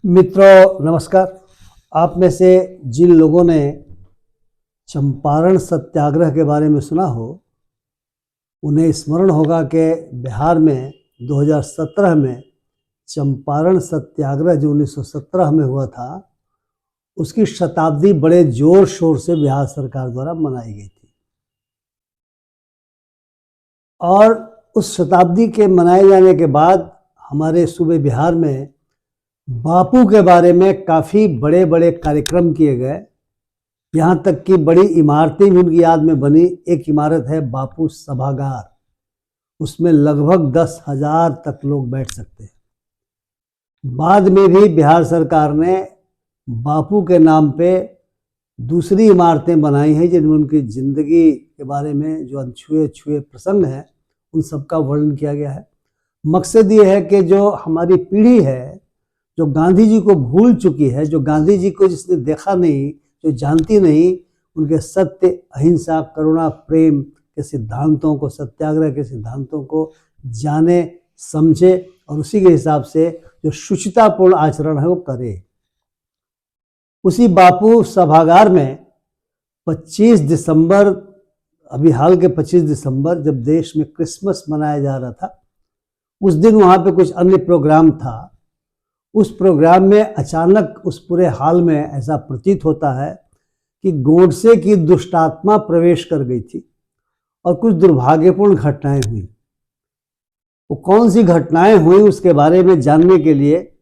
मित्रों नमस्कार। आप में से जिन लोगों ने चंपारण सत्याग्रह के बारे में सुना हो उन्हें स्मरण होगा कि बिहार में 2017 में चंपारण सत्याग्रह जो 1917 में हुआ था उसकी शताब्दी बड़े जोर शोर से बिहार सरकार द्वारा मनाई गई थी। और उस शताब्दी के मनाए जाने के बाद हमारे सूबे बिहार में बापू के बारे में काफ़ी बड़े बड़े कार्यक्रम किए गए। यहाँ तक कि बड़ी इमारतें भी उनकी याद में बनी। एक इमारत है बापू सभागार, उसमें लगभग 10,000 तक लोग बैठ सकते हैं। बाद में भी बिहार सरकार ने बापू के नाम पे दूसरी इमारतें बनाई हैं जिनमें उनकी ज़िंदगी के बारे में जो अनछुए छुए प्रसंग हैं उन सब का वर्णन किया गया है। मकसद ये है कि जो हमारी पीढ़ी है जो गांधी जी को भूल चुकी है, जो गांधी जी को जिसने देखा नहीं, जो जानती नहीं, उनके सत्य, अहिंसा, करुणा, प्रेम के सिद्धांतों को, सत्याग्रह के सिद्धांतों को जाने समझे और उसी के हिसाब से जो शुचितापूर्ण आचरण है वो करे। उसी बापू सभागार में 25 दिसंबर, अभी हाल के 25 दिसंबर जब देश में क्रिसमस मनाया जा रहा था, उस दिन वहाँ पे कुछ अन्य प्रोग्राम था। उस प्रोग्राम में अचानक उस पूरे हॉल में ऐसा प्रतीत होता है कि गोडसे की दुष्टात्मा प्रवेश कर गई थी और कुछ दुर्भाग्यपूर्ण घटनाएं हुई। वो कौन सी घटनाएं हुई उसके बारे में जानने के लिए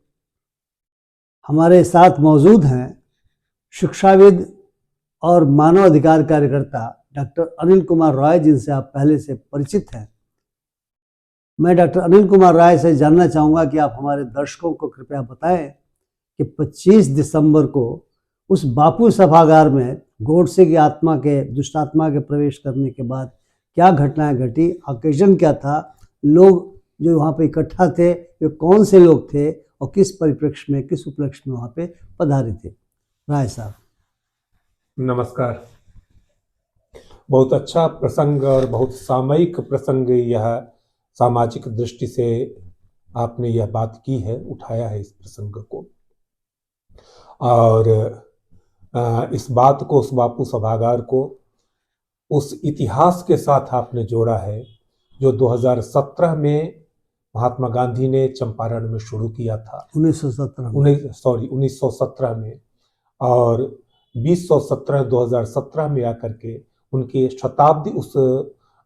हमारे साथ मौजूद हैं शिक्षाविद और मानव अधिकार कार्यकर्ता डॉक्टर अनिल कुमार रॉय, जिनसे आप पहले से परिचित हैं। मैं डॉक्टर अनिल कुमार राय से जानना चाहूँगा कि आप हमारे दर्शकों को कृपया बताएं कि 25 दिसंबर को उस बापू सभागार में गोडसे की आत्मा के, दुष्टात्मा के प्रवेश करने के बाद क्या घटनाएं घटी, ऑकेजन क्या था, लोग जो वहाँ पे इकट्ठा थे वे कौन से लोग थे और किस परिप्रेक्ष्य में, किस उपलक्ष्य में वहाँ पे पधारे थे। राय साहब नमस्कार। बहुत अच्छा प्रसंग और बहुत सामयिक प्रसंग यह सामाजिक दृष्टि से आपने यह बात की है, उठाया है इस प्रसंग को और इस बात को, उस बापू सभागार को उस इतिहास के साथ आपने जोड़ा है जो 2017 में महात्मा गांधी ने चंपारण में शुरू किया था। 1917 में और 2017 में आकर के उनकी शताब्दी, उस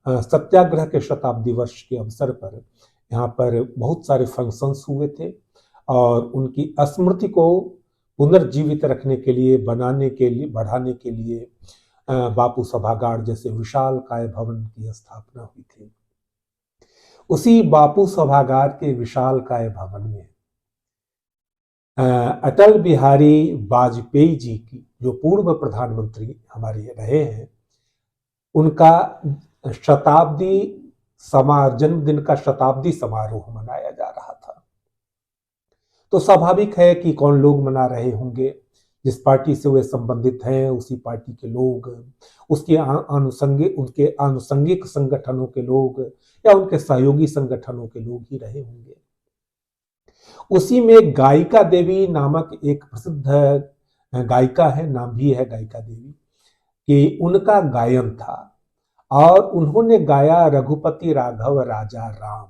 सत्याग्रह के शताब्दी वर्ष के अवसर पर यहाँ पर बहुत सारे फंक्शंस हुए थे और उनकी स्मृति को पुनर्जीवित रखने के लिए, बनाने के लिए, बढ़ाने के लिए बापू सभागार जैसे विशाल काय भवन की स्थापना हुई थी। उसी बापू सभागार के विशाल काय भवन में अटल बिहारी वाजपेयी जी की, जो पूर्व प्रधानमंत्री हमारे रहे हैं, उनका जन्मदिन का शताब्दी समारोह मनाया जा रहा था। तो स्वाभाविक है कि कौन लोग मना रहे होंगे, जिस पार्टी से वे संबंधित हैं उसी पार्टी के लोग, उनके आनुषंगिक संगठनों के लोग या उनके सहयोगी संगठनों के लोग ही रहे होंगे। उसी में गायिका देवी नामक एक प्रसिद्ध गायिका है, नाम भी है गायिका देवी, कि उनका गायन था और उन्होंने गाया रघुपति राघव राजा राम,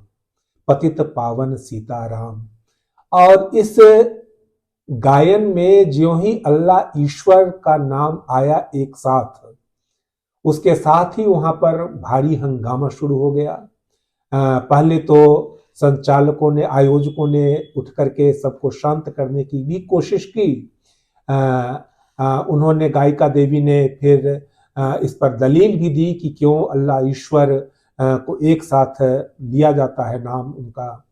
पतित पावन सीताराम। और इस गायन में ज्यों ही अल्लाह ईश्वर का नाम आया एक साथ, उसके साथ ही वहां पर भारी हंगामा शुरू हो गया। पहले तो संचालकों ने, आयोजकों ने उठ करके सबको शांत करने की भी कोशिश की। उन्होंने, गायिका देवी ने फिर इस पर दलील भी दी कि क्यों अल्लाह ईश्वर को एक साथ लिया जाता है नाम उनका।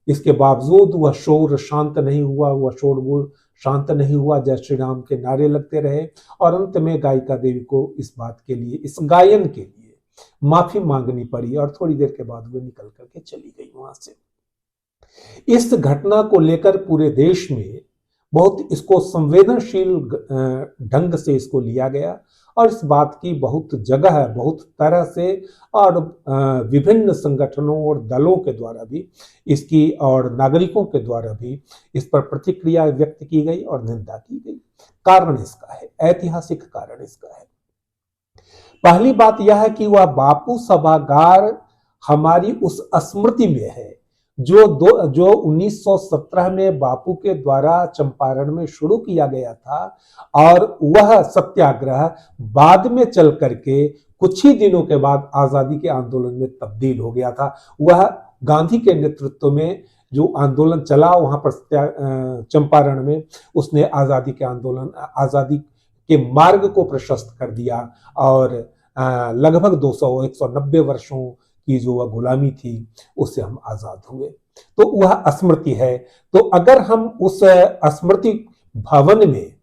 इसके बावजूद वह शोर शांत नहीं हुआ, वह शोरगुल शांत नहीं हुआ, जय श्री राम के नारे लगते रहे और अंत में गायिका देवी को इस बात के लिए, इस गायन के लिए माफी मांगनी पड़ी और थोड़ी देर के बाद वे निकल करके चली गई वहां से। इस घटना को लेकर पूरे देश में बहुत इसको संवेदनशील ढंग से इसको लिया गया और इस बात की बहुत जगह, बहुत तरह से और विभिन्न संगठनों और दलों के द्वारा भी इसकी और नागरिकों के द्वारा भी इस पर प्रतिक्रिया व्यक्त की गई और निंदा की गई। कारण इसका है, ऐतिहासिक कारण इसका है। पहली बात यह है कि वह बापू सभागार हमारी उस स्मृति में है जो 1917 में बापू के द्वारा चंपारण में शुरू किया गया था और वह सत्याग्रह बाद में चल करके कुछ ही दिनों के बाद आजादी के आंदोलन में तब्दील हो गया था। वह गांधी के नेतृत्व में जो आंदोलन चला वहां पर चंपारण में, उसने आजादी के आंदोलन, आजादी के मार्ग को प्रशस्त कर दिया और लगभग 190 वर्षों की जो वह गुलामी थी उससे हम आजाद हुए। तो वह स्मृति है। तो अगर हम उस स्मृति भवन में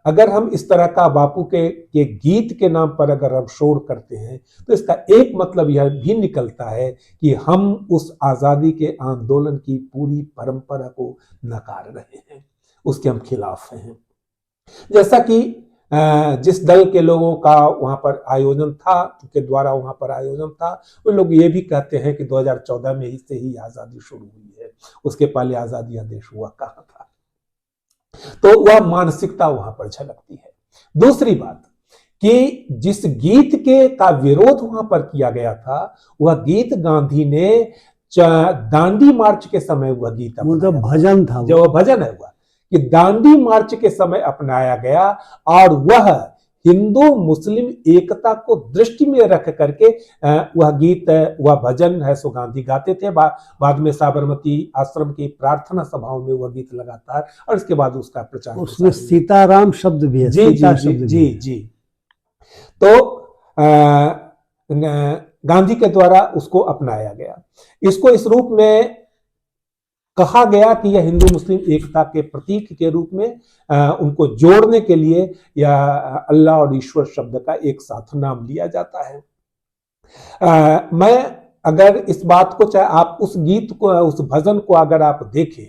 अगर हम इस तरह का बापू के गीत के नाम पर अगर हम शोर करते हैं तो इसका एक मतलब यह भी निकलता है कि हम उस आजादी के आंदोलन की पूरी परंपरा को नकार रहे हैं, उसके हम खिलाफ हैं। जैसा कि जिस दल के लोगों का वहां पर आयोजन था, के द्वारा वहां पर आयोजन था, वो लोग ये भी कहते हैं कि 2014 में ही से ही आजादी शुरू हुई है, उसके पहले आजादी आदेश हुआ कहां था। तो वह मानसिकता वहां पर झलकती है। दूसरी बात कि जिस गीत के का विरोध वहां पर किया गया था वह गीत गांधी ने दांडी मार्च के समय वह गीत मतलब भजन था, जो भजन है वह कि दांडी मार्च के समय अपनाया गया और वह हिंदू मुस्लिम एकता को दृष्टि में रख करके वह गीत, वह भजन है सो गांधी गाते थे। बाद में साबरमती आश्रम की प्रार्थना सभाओं में वह गीत लगातार, और इसके बाद उसका प्रचार, उसमें सीताराम शब्द भी है। जी जी जी जी जी। तो गांधी के द्वारा उसको अपनाया गया। इसको इस रूप में कहा गया कि यह हिंदू मुस्लिम एकता के प्रतीक के रूप में उनको जोड़ने के लिए या अल्लाह और ईश्वर शब्द का एक साथ नाम लिया जाता है। मैं अगर इस बात को, चाहे आप उस गीत को, उस भजन को अगर आप देखें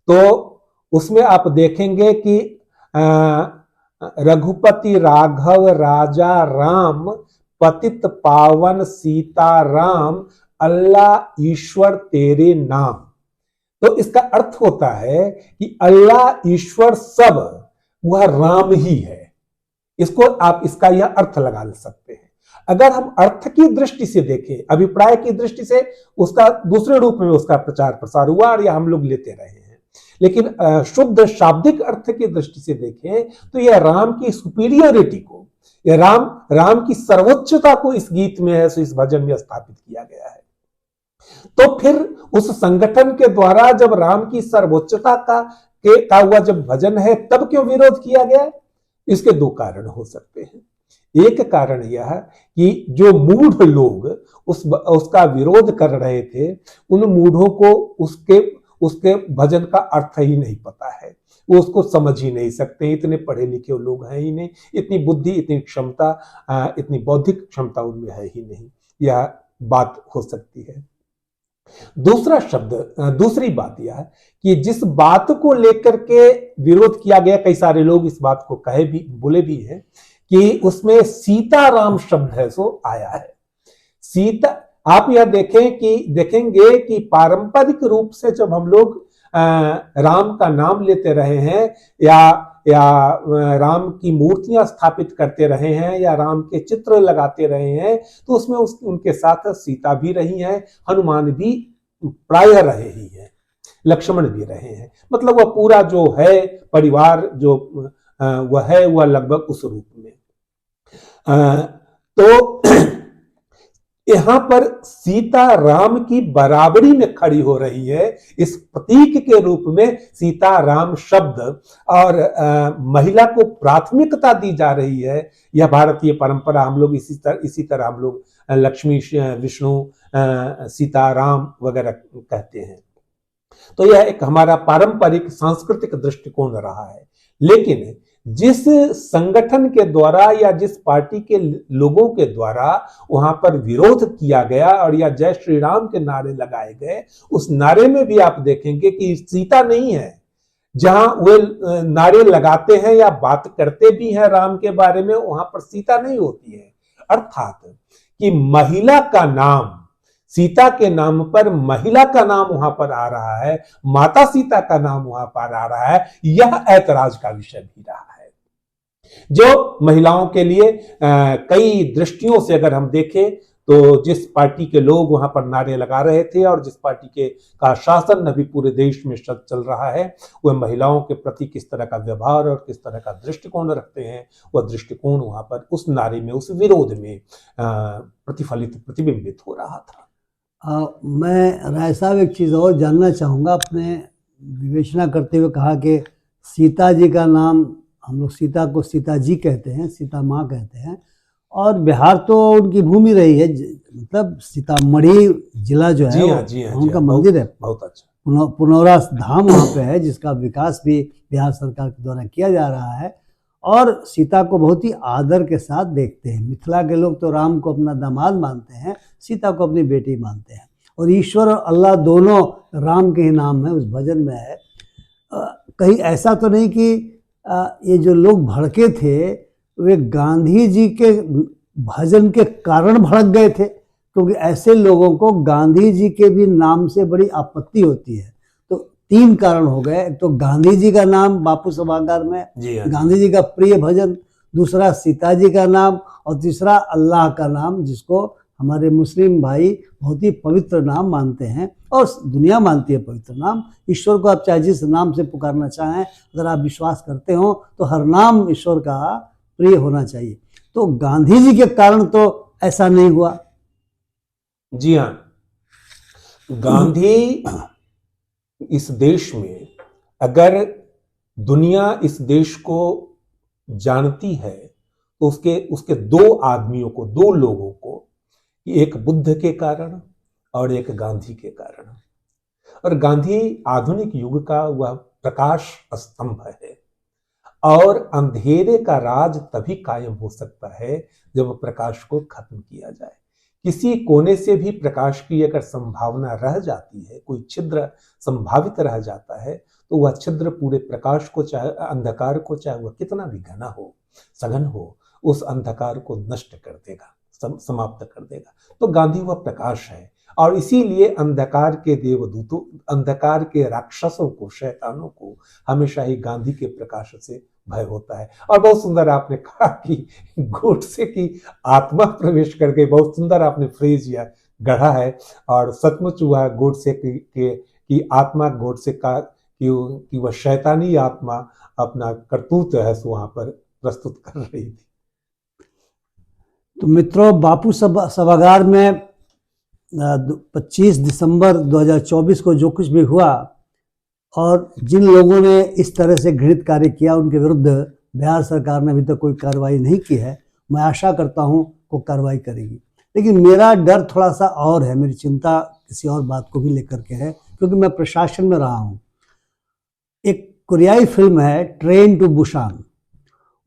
तो उसमें आप देखेंगे कि रघुपति राघव राजा राम पतित पावन सीताराम अल्लाह ईश्वर तेरे नाम। तो इसका अर्थ होता है कि अल्लाह ईश्वर सब वह राम ही है। इसको आप इसका यह अर्थ लगा सकते हैं। अगर हम अर्थ की दृष्टि से देखें, अभिप्राय की दृष्टि से उसका दूसरे रूप में उसका प्रचार प्रसार हुआ और यह हम लोग लेते रहे हैं, लेकिन शुद्ध शाब्दिक अर्थ की दृष्टि से देखें तो यह राम की सुपीरियरिटी को, यह राम की सर्वोच्चता को इस गीत में है, इस भजन में स्थापित किया गया है। तो फिर उस संगठन के द्वारा जब राम की सर्वोच्चता का हुआ जब भजन है, तब क्यों विरोध किया गया? इसके दो कारण हो सकते हैं। एक कारण यह कि जो मूढ़ लोग उसका विरोध कर रहे थे, उन मूढ़ों को उसके भजन का अर्थ ही नहीं पता है, वो उसको समझ ही नहीं सकते। इतने पढ़े लिखे लोग हैं ही नहीं, इतनी बुद्धि, इतनी क्षमता, इतनी बौद्धिक क्षमता उनमें है ही नहीं। यह बात हो सकती है। दूसरी बात यह है कि जिस बात को लेकर के विरोध किया गया, कई सारे लोग इस बात को बोले भी हैं कि उसमें सीताराम शब्द है सो आया है। सीता, आप यह देखेंगे कि पारंपरिक रूप से जब हम लोग राम का नाम लेते रहे हैं या राम की मूर्तियां स्थापित करते रहे हैं या राम के चित्र लगाते रहे हैं, तो उसमें उनके साथ सीता भी रही हैं, हनुमान भी प्रायः रहे ही हैं, लक्ष्मण भी रहे हैं। मतलब वह पूरा जो है परिवार जो वह है वह लगभग उस रूप में। तो यहां पर सीता राम की बराबरी में खड़ी हो रही है इस प्रतीक के रूप में सीता राम शब्द, और महिला को प्राथमिकता दी जा रही है। यह भारतीय परंपरा, हम लोग इसी तरह हम लोग लक्ष्मी विष्णु सीता राम वगैरह कहते हैं। तो यह एक हमारा पारंपरिक सांस्कृतिक दृष्टिकोण रहा है। लेकिन जिस संगठन के द्वारा या जिस पार्टी के लोगों के द्वारा वहां पर विरोध किया गया और या जय श्री राम के नारे लगाए गए, उस नारे में भी आप देखेंगे कि सीता नहीं है, जहां वे नारे लगाते हैं या बात करते भी हैं राम के बारे में, वहां पर सीता नहीं होती है। अर्थात कि महिला का नाम, सीता के नाम पर महिला का नाम वहां पर आ रहा है, माता सीता का नाम वहां पर आ रहा है, यह ऐतराज का विषय भी रहा है, जो महिलाओं के लिए कई दृष्टियों से अगर हम देखें तो जिस पार्टी के लोग वहां पर नारे लगा रहे थे और जिस पार्टी के का शासन अभी पूरे देश में चल रहा है, वह महिलाओं के प्रति किस तरह का व्यवहार और किस तरह का दृष्टिकोण रखते हैं, वह दृष्टिकोण वहां पर उस नारे में, उस विरोध में प्रतिबिंबित हो रहा था। मैं राय साहब एक चीज़ और जानना चाहूँगा। आपने विवेचना करते हुए कहा कि सीता जी का नाम, हम लोग सीता को सीता जी कहते हैं, सीता माँ कहते हैं, और बिहार तो उनकी भूमि रही है, मतलब सीतामढ़ी जिला जो है उनका मंदिर है, बहुत अच्छा पुनौरा धाम वहाँ पे है, जिसका विकास भी बिहार सरकार के द्वारा किया जा रहा है, और सीता को बहुत ही आदर के साथ देखते हैं। मिथिला के लोग तो राम को अपना दामाद मानते हैं, सीता को अपनी बेटी मानते हैं, और ईश्वर और अल्लाह दोनों राम के ही नाम है, उस भजन में है। कहीं ऐसा तो नहीं कि ये जो लोग भड़के थे वे गांधी जी के भजन के कारण भड़क गए थे? क्योंकि ऐसे लोगों को गांधी जी के भी नाम से बड़ी आपत्ति होती है। तो 3 कारण हो गए, तो गांधी जी का नाम बापू सभागार में, गांधी जी का प्रिय भजन, दूसरा सीता जी का नाम, और तीसरा अल्लाह का नाम, जिसको हमारे मुस्लिम भाई बहुत ही पवित्र नाम मानते हैं और दुनिया मानती है पवित्र नाम। ईश्वर को आप चाहे जिस नाम से पुकारना चाहें, अगर आप विश्वास करते हो तो हर नाम ईश्वर का प्रिय होना चाहिए। तो गांधी जी के कारण तो ऐसा नहीं हुआ। जी हाँ, गांधी इस देश में, अगर दुनिया इस देश को जानती है तो उसके 2 आदमियों को, 2 लोगों को, एक बुद्ध के कारण और एक गांधी के कारण। और गांधी आधुनिक युग का वह प्रकाश स्तंभ है, और अंधेरे का राज तभी कायम हो सकता है जब प्रकाश को खत्म किया जाए। किसी कोने से भी प्रकाश की अगर संभावना रह जाती है, कोई छिद्र संभावित रह जाता है, तो वह छिद्र पूरे प्रकाश को, चाहे अंधकार को, चाहे वह कितना भी घना हो, सघन हो, उस अंधकार को नष्ट कर देगा, समाप्त कर देगा। तो गांधी वह प्रकाश है, और इसीलिए अंधकार के देवदूतों, अंधकार के राक्षसों को, शैतानों को हमेशा ही गांधी के प्रकाश से भय होता है। और बहुत सुंदर आपने कहा कि गोडसे की आत्मा प्रवेश कर गई, बहुत सुंदर आपने फ्रेज या गढ़ा है, और सचमुच हुआ गोडसे की आत्मा, गोडसे का कि वह शैतानी आत्मा अपना करतूत है वहां पर प्रस्तुत कर रही थी। तो मित्रों, बापू सभागार में 25 दिसंबर 2024 को जो कुछ भी हुआ, और जिन लोगों ने इस तरह से घृणित कार्य किया, उनके विरुद्ध बिहार सरकार ने अभी तक कोई कार्रवाई नहीं की है। मैं आशा करता हूं वो कार्रवाई करेगी, लेकिन मेरा डर थोड़ा सा और है, मेरी चिंता किसी और बात को भी लेकर के है, क्योंकि मैं प्रशासन में रहा हूं। एक कोरियाई फिल्म है ट्रेन टू बुसान।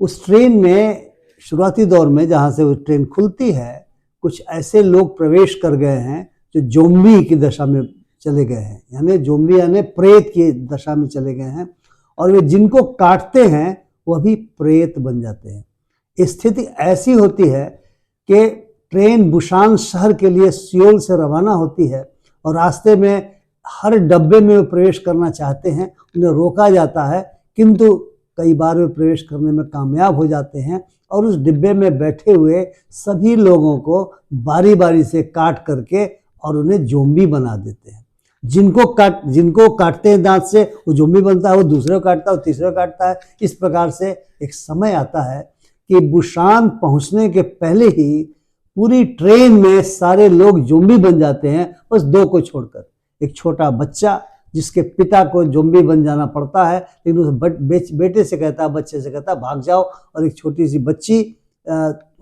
उस ट्रेन में शुरुआती दौर में जहाँ से वो ट्रेन खुलती है, कुछ ऐसे लोग प्रवेश कर गए हैं जो जोम्बी की दशा में चले गए हैं, यानी जोम्बी यानी प्रेत की दशा में चले गए हैं, और वे जिनको काटते हैं वह भी प्रेत बन जाते हैं। स्थिति ऐसी होती है कि ट्रेन बुसान शहर के लिए सियोल से रवाना होती है, और रास्ते में हर डब्बे में वे प्रवेश करना चाहते हैं, उन्हें रोका जाता है, किंतु कई बार वे प्रवेश करने में कामयाब हो जाते हैं, और उस डिब्बे में बैठे हुए सभी लोगों को बारी बारी से काट करके और उन्हें जोम्बी बना देते हैं। जिनको काटते हैं दांत से, वो जोम्बी बनता है, वो दूसरे को काटता है, वो तीसरे को काटता है। इस प्रकार से एक समय आता है कि बुसान पहुंचने के पहले ही पूरी ट्रेन में सारे लोग जोम्बी बन जाते हैं, बस 2 को छोड़कर। एक छोटा बच्चा जिसके पिता को जोम्बी बन जाना पड़ता है, लेकिन उस बेटे से कहता है, बच्चे से कहता है भाग जाओ, और एक छोटी सी बच्ची,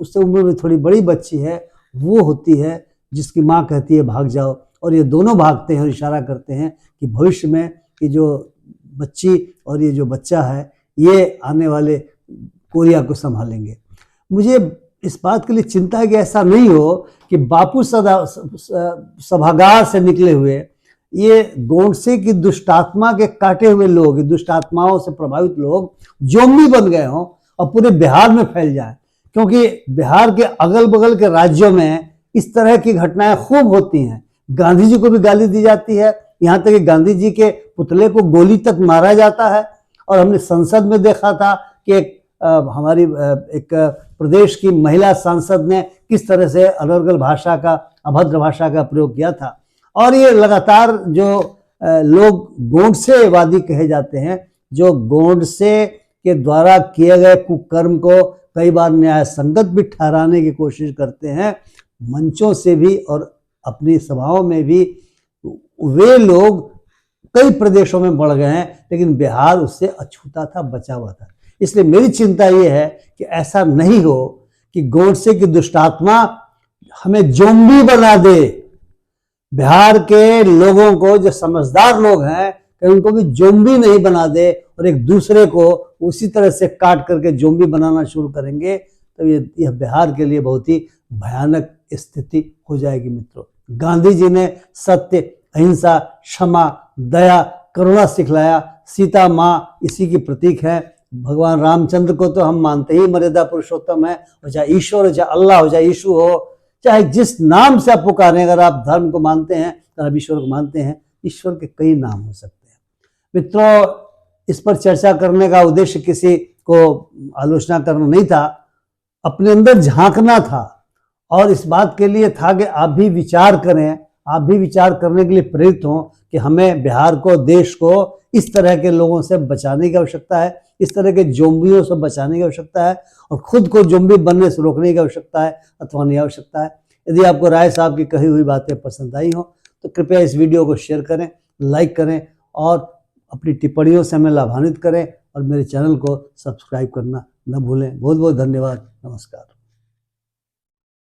उससे उम्र में थोड़ी बड़ी बच्ची है, वो होती है जिसकी माँ कहती है भाग जाओ, और ये दोनों भागते हैं और इशारा करते हैं कि भविष्य में ये जो बच्ची और ये जो बच्चा है, ये आने वाले कोरिया को संभालेंगे। मुझे इस बात के लिए चिंता है कि ऐसा नहीं हो कि बापू सभागार से निकले हुए ये गोंडसे की दुष्टात्मा के काटे हुए लोग, दुष्ट आत्माओं से प्रभावित लोग जोम्बी बन गए हों और पूरे बिहार में फैल जाएं, क्योंकि बिहार के अगल बगल के राज्यों में इस तरह की घटनाएं खूब होती हैं। गांधी जी को भी गाली दी जाती है, यहाँ तक कि गांधी जी के पुतले को गोली तक मारा जाता है। और हमने संसद में देखा था कि हमारी एक प्रदेश की महिला सांसद ने किस तरह से अनर्गल भाषा का, अभद्र भाषा का प्रयोग किया था। और ये लगातार जो लोग गोंडसेवादी कहे जाते हैं, जो गोंडसे के द्वारा किए गए कुकर्म को कई बार न्याय संगत भी ठहराने की कोशिश करते हैं, मंचों से भी और अपनी सभाओं में भी वे लोग कई प्रदेशों में बढ़ गए हैं, लेकिन बिहार उससे अछूता था, बचा हुआ था। इसलिए मेरी चिंता ये है कि ऐसा नहीं हो कि गोंडसे की दुष्टात्मा हमें जोम्बी बना दे। बिहार के लोगों को, जो समझदार लोग हैं, कि उनको भी जोम्बी नहीं बना दे और एक दूसरे को उसी तरह से काट करके जोम्बी बनाना शुरू करेंगे तो यह बिहार के लिए बहुत ही भयानक स्थिति हो जाएगी। मित्रों, गांधी जी ने सत्य, अहिंसा, क्षमा, दया, करुणा सिखलाया। सीता माँ इसी की प्रतीक है। भगवान रामचंद्र को तो हम मानते ही मर्यादा पुरुषोत्तम है, और चाहे ईश्वर हो, चाहे अल्लाह हो, चाहे यीशु हो, चाहे जिस नाम से आप पुकारें, अगर आप धर्म को मानते हैं, अगर आप ईश्वर को मानते हैं, ईश्वर के कई नाम हो सकते हैं। मित्रों, इस पर चर्चा करने का उद्देश्य किसी को आलोचना करना नहीं था, अपने अंदर झांकना था और इस बात के लिए था कि आप भी विचार करें, आप भी विचार करने के लिए प्रेरित हों कि हमें बिहार को, देश को इस तरह के लोगों से बचाने की आवश्यकता है, इस तरह के जोम्बियों से बचाने की आवश्यकता है, और खुद को जोम्बी बनने से रोकने की आवश्यकता है अथवा नहीं आवश्यकता है। यदि आपको राय साहब की कही हुई बातें पसंद आई हो तो कृपया इस वीडियो को शेयर करें, लाइक करें और अपनी टिप्पणियों से हमें लाभान्वित करें, और मेरे चैनल को सब्सक्राइब करना न भूलें। बहुत बहुत धन्यवाद। नमस्कार।